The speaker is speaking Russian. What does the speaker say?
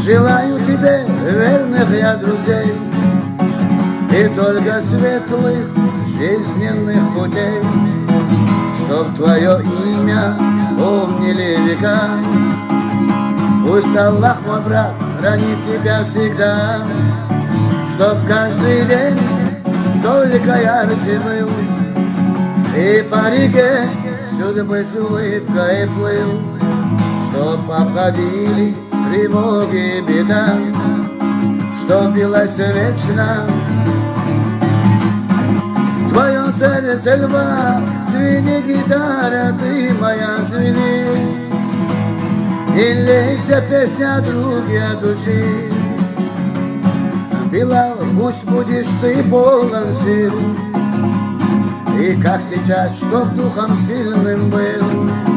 Желаю тебе верных я друзей и только светлых жизненных путей, чтоб твое имя помнили века. Пусть Аллах, мой брат, хранит тебя всегда, чтоб каждый день только ярче был, и по реке всюду бы с улыбкой плыл, чтоб обходили тревоги и беда, чтоб билась вечно твое сердце льва. Звени, гитара, ты моя, звени, и лейся песня други от души. Билал, пусть будешь ты полон сил, и как сейчас, чтоб духом сильным был.